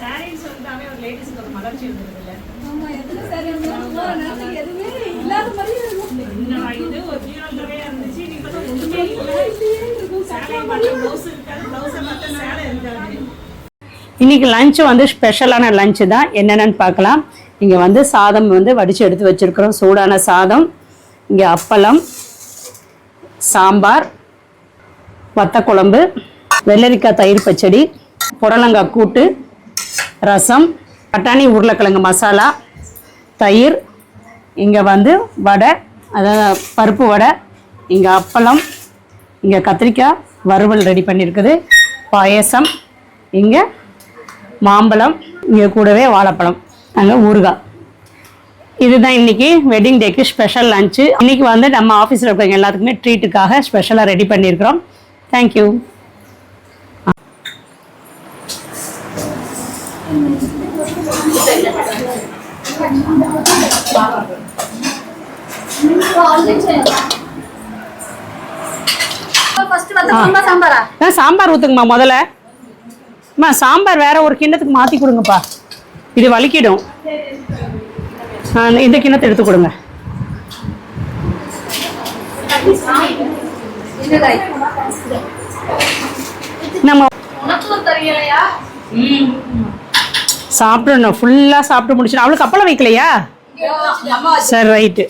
சாரின்னு சொல்லிட்டாவே ஒரு லேடிஸ்க்கு ஒரு மலர்ச்சி வந்துருக்குல்ல. ஆமா, எத்தனை சாரி வந்து எதுவுமே இல்லாத மாதிரி என்னடா இது ஒரு ஜீரோலவே இருந்துச்சு. நீ பார்த்தா ஒண்ணுமே இல்ல. சாரி மட்டும் ப்ளவுஸ் இருக்காது, ப்ளவுஸை பார்த்தா சேலை இருக்காது. இன்னைக்கு லஞ்ச் வந்து ஸ்பெஷலான லஞ்சு தான். என்னென்னு பார்க்கலாம். இங்கே வந்து சாதம் வந்து வடித்து எடுத்து வச்சுருக்கிறோம், சூடான சாதம். இங்கே அப்பளம், சாம்பார், வத்தக்குழம்பு, வெள்ளரிக்காய் தயிர் பச்சடி, புடலங்காய் கூட்டு, ரசம், பட்டாணி உருளைக்கிழங்கு மசாலா, தயிர், இங்கே வந்து வடை, அதாவது பருப்பு வடை, இங்கே அப்பளம், இங்கே கத்திரிக்காய் வறுவல் ரெடி பண்ணியிருக்குது, பாயசம், இங்கே மாம்பழம், இங்கே கூடவே வாழைப்பழம், அங்கே ஊறுகாய். இதுதான் இன்றைக்கி வெட்டிங் டேக்கு ஸ்பெஷல் லஞ்சு. இன்றைக்கி வந்து நம்ம ஆஃபீஸில் இருக்கிறவங்க எல்லாத்துக்குமே ட்ரீட்டுக்காக ஸ்பெஷலாக ரெடி பண்ணியிருக்கிறோம். தேங்க்யூ. சாம்பார் ஊற்றுங்கம்மா முதல்ல. அம்மா சாம்பார் வேற ஒரு கிண்ணத்துக்கு மாற்றி கொடுங்கப்பா, இது வலிக்கிடும். இந்த கிண்ணத்தை எடுத்து கொடுங்க. நம்ம சாப்பிடணும், ஃபுல்லாக சாப்பிட்டு முடிச்சிடும். அவளுக்கு அப்பளம் வைக்கலையா? சரி, ரைட்டு.